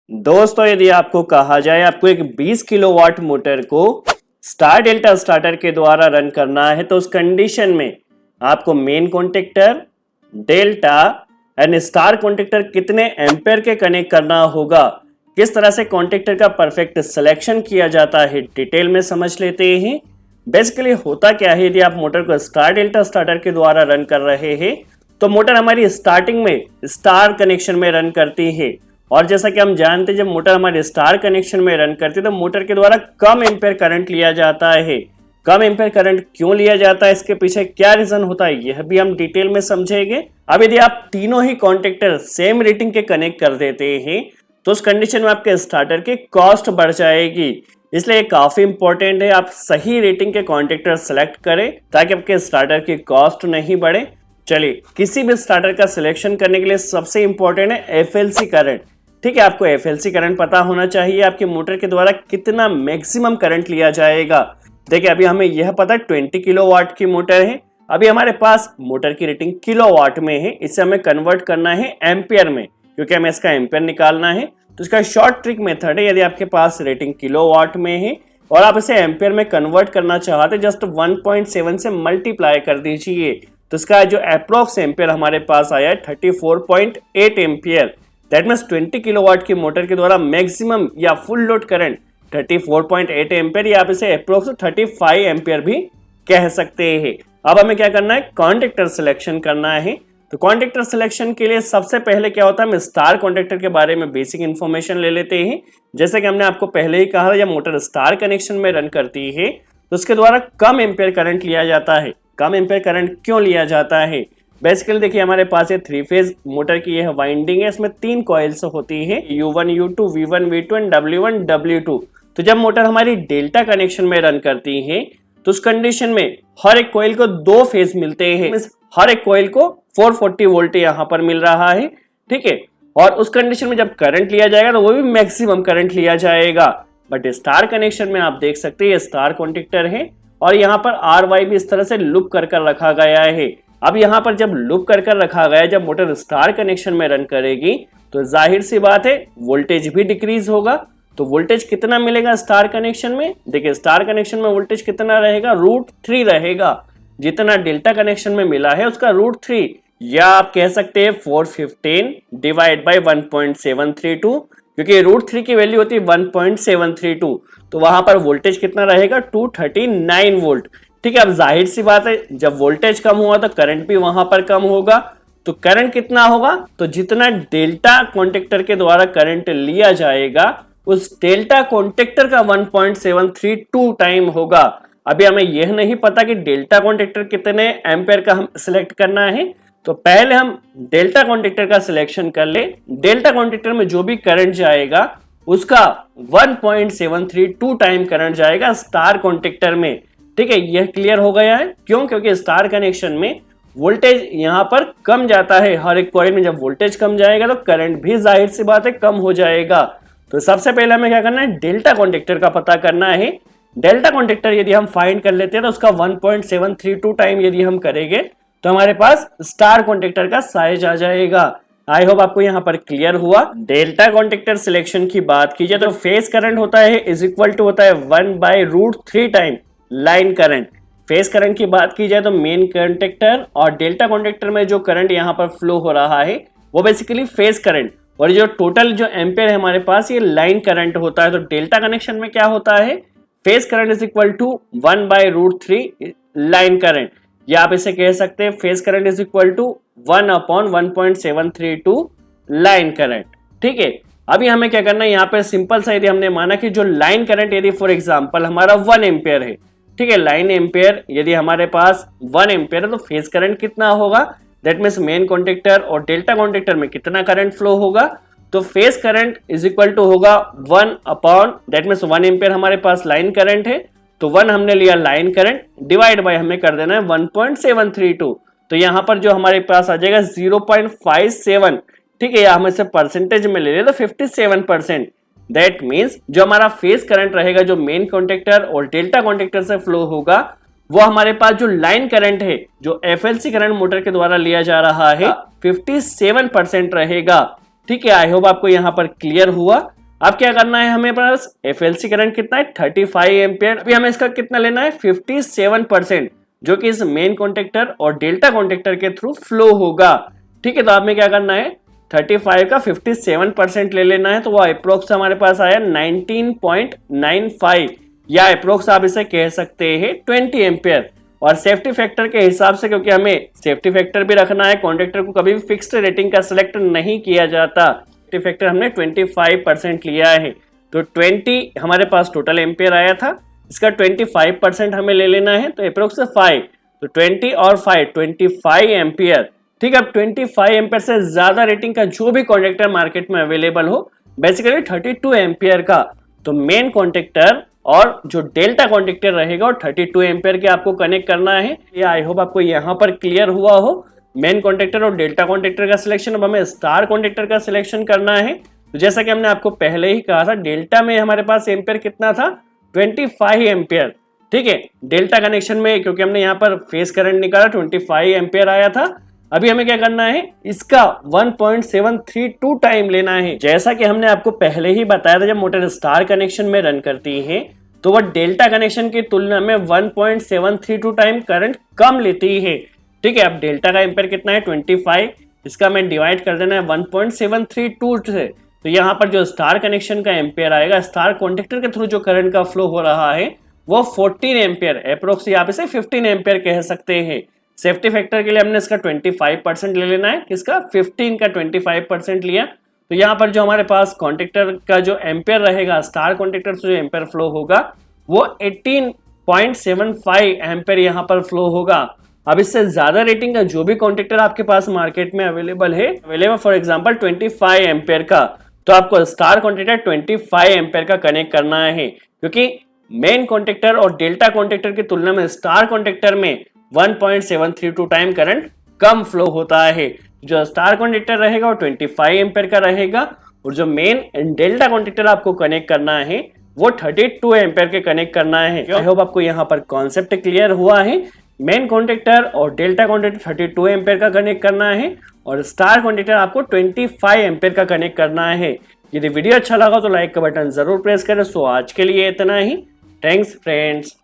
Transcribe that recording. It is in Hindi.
दोस्तों, यदि आपको कहा जाए आपको एक 20 किलोवाट मोटर को स्टार डेल्टा स्टार्टर के द्वारा रन करना है तो उस कंडीशन में आपको main contactor, delta and star contactor कितने एम्पेयर के कनेक्ट करना होगा, किस तरह से कॉन्टेक्टर का परफेक्ट सिलेक्शन किया जाता है डिटेल में समझ लेते हैं। बेसिकली होता क्या है, यदि आप मोटर को स्टार डेल्टा स्टार्टर के द्वारा रन कर रहे हैं तो मोटर हमारी स्टार्टिंग में स्टार कनेक्शन में रन करती है और जैसा कि हम जानते हैं जब मोटर हमारे स्टार कनेक्शन में रन करती है तो मोटर के द्वारा कम एम्पेयर करंट लिया जाता है। कम एम्पेयर करंट क्यों लिया जाता है, इसके पीछे क्या रीजन होता है, यह भी हम डिटेल में समझेंगे। अब यदि आप तीनों ही कॉन्टेक्टर सेम रेटिंग के कनेक्ट कर देते हैं तो उस कंडीशन में आपके स्टार्टर की कॉस्ट बढ़ जाएगी, इसलिए काफी इंपॉर्टेंट है आप सही रेटिंग के कॉन्टेक्टर सेलेक्ट करें ताकि आपके स्टार्टर की कॉस्ट नहीं बढ़े। चलिए, किसी भी स्टार्टर का सिलेक्शन करने के लिए सबसे इंपॉर्टेंट है एफएलसी करंट। ठीक है, आपको एफएलसी करंट पता होना चाहिए आपके मोटर के द्वारा कितना मैक्सिमम करंट लिया जाएगा। देखिए, अभी हमें यह पता है 20 किलोवाट की मोटर है, अभी हमारे पास मोटर की रेटिंग किलोवाट में है, इसे हमें कन्वर्ट करना है एम्पियर में क्योंकि हमें इसका एम्पियर निकालना है। तो इसका शॉर्ट ट्रिक मेथड है, यदि आपके पास रेटिंग किलोवाट में है और आप इसे एम्पियर में कन्वर्ट करना चाहते जस्ट 1.7 से मल्टीप्लाई कर दीजिए तो इसका जो अप्रोक्स एम्पियर हमारे पास आया है 34.8 एम्पियर। दैट मीन्स 20 किलोवाट की मोटर के द्वारा मैक्सिमम या फुल लोड करंट 34.8 एम्पियर या आप इसे अप्रोक्स 35 एम्पियर भी कह सकते हैं। अब हमें क्या करना है, कॉन्टेक्टर सिलेक्शन करना है। तो कॉन्टेक्टर सिलेक्शन के लिए सबसे पहले क्या होता है, हम स्टार कॉन्टेक्टर के बारे में बेसिक इन्फॉर्मेशन ले लेते हैं। जैसे कि हमने आपको पहले ही कहा, जब मोटर स्टार कनेक्शन में रन करती है तो उसके द्वारा कम एम्पियर करंट लिया जाता है। कम एम्पियर करंट क्यों लिया जाता है, बेसिकली देखिए हमारे पास ये 3 फेज मोटर की यह वाइंडिंग है, इसमें 3 कॉइल्स होती है, U1 U2 V1 V2 and W1 W2। तो जब मोटर हमारी डेल्टा कनेक्शन में रन करती है तो उस कंडीशन में हर एक कॉइल को 2 फेज मिलते हैं, हर एक कॉइल को 440 वोल्ट यहाँ पर मिल रहा है। ठीक है, और उस कंडीशन में जब करंट लिया जाएगा तो वो भी मैक्सिमम करंट लिया जाएगा। बट स्टार कनेक्शन में आप देख सकते हैं स्टार कॉन्टेक्टर है और यहाँ पर RY भी इस तरह से लुप कर रखा गया है। अब यहाँ पर जब लुप कर रखा गया है, जब मोटर स्टार कनेक्शन में रन करेगी तो जाहिर सी बात है वोल्टेज भी डिक्रीज होगा। तो वोल्टेज कितना मिलेगा स्टार कनेक्शन में, देखिए स्टार कनेक्शन में वोल्टेज कितना रहेगा, √3 रहेगा। जितना डेल्टा कनेक्शन में मिला है उसका √3 या आप कह सकते हैं 415 डिवाइड बाई 1.732 क्योंकि √3 की वैल्यू होती है 1.732। तो वहां पर वोल्टेज कितना रहेगा 239 वोल्ट। ठीक है, अब जाहिर सी बात है जब वोल्टेज कम हुआ तो करंट भी वहां पर कम होगा। तो करंट कितना होगा, तो जितना डेल्टा कॉन्टेक्टर के द्वारा करंट लिया जाएगा उस डेल्टा कॉन्टेक्टर का 1.732 टाइम होगा। अभी हमें यह नहीं पता कि डेल्टा कॉन्टेक्टर कितने एम्पेयर का हम सिलेक्ट करना है, तो पहले हम डेल्टा कॉन्टेक्टर का सिलेक्शन कर ले। डेल्टा कॉन्टेक्टर में जो भी करंट जाएगा उसका 1.732 टाइम करंट जाएगा स्टार कॉन्टेक्टर में। ठीक है, यह क्लियर हो गया है। क्यों, क्योंकि स्टार कनेक्शन में वोल्टेज यहाँ पर कम जाता है, हर एक कॉइल में जब वोल्टेज कम जाएगा तो करंट भी जाहिर सी बात है कम हो जाएगा। तो सबसे पहले हमें क्या करना है, डेल्टा कॉन्टेक्टर का पता करना है। डेल्टा कॉन्टेक्टर यदि हम फाइंड कर लेते हैं तो उसका 1.732 टाइम यदि हम करेंगे तो हमारे पास स्टार कॉन्टेक्टर का साइज आ जाएगा। आई होप आपको यहाँ पर क्लियर हुआ। डेल्टा कॉन्टेक्टर सिलेक्शन की बात कीजिए तो फेज करंट होता है इज इक्वल टू होता है 1/√3 time line current. Phase current की बात की जाए तो मेन कॉन्टेक्टर और डेल्टा कॉन्टेक्टर में जो करंट यहाँ पर फ्लो हो रहा है वो बेसिकली फेज करंट, और जो टोटल जो एम्पेयर है हमारे पास ये लाइन करंट होता है। तो डेल्टा कनेक्शन में क्या होता है, phase current is equal to 1/√3 line current, या आप इसे कह सकते हैं phase current is equal to 1/1.732 line current. ठीक है, अभी हमें क्या करना है, यहाँ पे सिंपल सा यदि हमने माना कि जो लाइन करंट यदि फॉर एग्जांपल हमारा 1 एम्पेयर है, ठीक है, लाइन एम्पेयर यदि हमारे पास 1 एम्पेयर है तो फेज करंट कितना होगा, दैट मीन्स मेन कॉन्टेक्टर और डेल्टा कॉन्टेक्टर में कितना करंट फ्लो होगा, तो phase current is equal to होगा 1 एम्पेयर हमारे पास लाइन करंट है तो 1 हमने लिया लाइन करंट डिवाइड बाय हमें कर देना है 1.732। तो यहाँ पर जो हमारे पास आ जाएगा 0.57। ठीक है, या हम इसे परसेंटेज में ले ले तो 57%। दैट मीन्स जो हमारा फेज करंट रहेगा जो मेन कॉन्टेक्टर और डेल्टा कॉन्टेक्टर से फ्लो होगा वो हमारे पास जो लाइन करंट है जो एफएलसी करंट मोटर के द्वारा लिया जा रहा है 57% रहेगा। ठीक है, आई होप आपको यहाँ पर क्लियर हुआ। अब क्या करना है, हमें पास FLC करंट कितना है 35 एम्पियर। अभी हमें इसका कितना लेना है 57%, जो कि इस मेन कॉन्टेक्टर और डेल्टा कॉन्टेक्टर के थ्रू फ्लो होगा। ठीक है, तो हमें क्या करना है 35 का 57% ले लेना है, तो वो अप्रोक्स हमारे पास आया 19.95 या अप्रोक्स आप इसे कह सकते हैं 20 एम्पियर। और सेफ्टी फैक्टर के हिसाब से, क्योंकि हमें सेफ्टी फैक्टर भी रखना है, कॉन्टेक्टर को कभी भी फिक्स्ड रेटिंग का सिलेक्ट नहीं किया जाता, सेफ्टी फैक्टर हमने 25% लिया है, तो 20 हमारे पास टोटल एम्पियर आया था, इसका 25% हमें ले लेना है, तो अप्रोक्स 5, तो 20 और 5 25 एम्पियर। ठीक है, अब 25 एम्पियर से ज्यादा रेटिंग का जो भी कॉन्टेक्टर मार्केट में अवेलेबल हो, बेसिकली 32 एम्पियर का, तो मेन कॉन्टेक्टर और जो डेल्टा कॉन्टेक्टर रहेगा और 32 एम्पियर के आपको कनेक्ट करना है। ये आई होप आपको यहाँ पर क्लियर हुआ हो, मेन कॉन्टेक्टर और डेल्टा कॉन्टेक्टर का सिलेक्शन। अब हमें स्टार कॉन्टेक्टर का सिलेक्शन करना है, तो जैसा कि हमने आपको पहले ही कहा था, डेल्टा में हमारे पास एम्पियर कितना था 25 एम्पियर। ठीक है, डेल्टा कनेक्शन में क्योंकि हमने यहाँ पर फेस करंट निकाला 25 एम्पियर आया था। अभी हमें क्या करना है, इसका 1.732 टाइम लेना है। जैसा कि हमने आपको पहले ही बताया था, जब मोटर स्टार कनेक्शन में रन करती है तो वह डेल्टा कनेक्शन की तुलना में 1.732 टाइम करंट कम लेती है। ठीक है, अब डेल्टा का एम्पियर कितना है 25, इसका मैं डिवाइड कर देना है 1.732 से, तो यहाँ पर जो स्टार कनेक्शन का एम्पियर आएगा, स्टार कॉन्टेक्टर के थ्रू जो करंट का फ्लो हो रहा है वो 14 एम्पियर, अप्रोक्स यहाँ पे से 15 एम्पियर कह सकते हैं। सेफ्टी फैक्टर के लिए हमने इसका 25% ले लेना है, किसका 15 का 25% लिया, तो यहाँ पर जो हमारे पास कॉन्टेक्टर का जो एम्पियर रहेगा, स्टार कॉन्टेक्टर से जो एम्पियर फ्लो होगा वो 18.75 एम्पियर यहाँ पर फ्लो होगा। अब इससे ज्यादा रेटिंग का जो भी कॉन्टेक्टर आपके पास मार्केट में अवेलेबल फॉर एग्जांपल 25 एम्पियर का, तो आपको स्टार कॉन्टेक्टर 25 एम्पियर का कनेक्ट करना है, क्योंकि मेन कॉन्टेक्टर और डेल्टा कॉन्टेक्टर की तुलना में स्टार कॉन्टेक्टर में 1.732 टाइम करंट कम फ्लो होता है। जो स्टार कॉन्टेक्टर रहेगा वो 25 एम्पियर का रहेगा, और जो मेन डेल्टा कॉन्टेक्टर आपको कनेक्ट करना है वो 32 एम्पियर के कनेक्ट करना है। आई होप आपको यहाँ पर कॉन्सेप्ट क्लियर हुआ है। मेन कॉन्टेक्टर और डेल्टा कॉन्टेक्टर 32 एम्पियर का कनेक्ट करना है, और स्टार कॉन्टेक्टर आपको 25 एम्पियर का कनेक्ट करना है। यदि वीडियो अच्छा लगा तो लाइक का बटन जरूर प्रेस करें। सो आज के लिए इतना ही, थैंक्स फ्रेंड्स।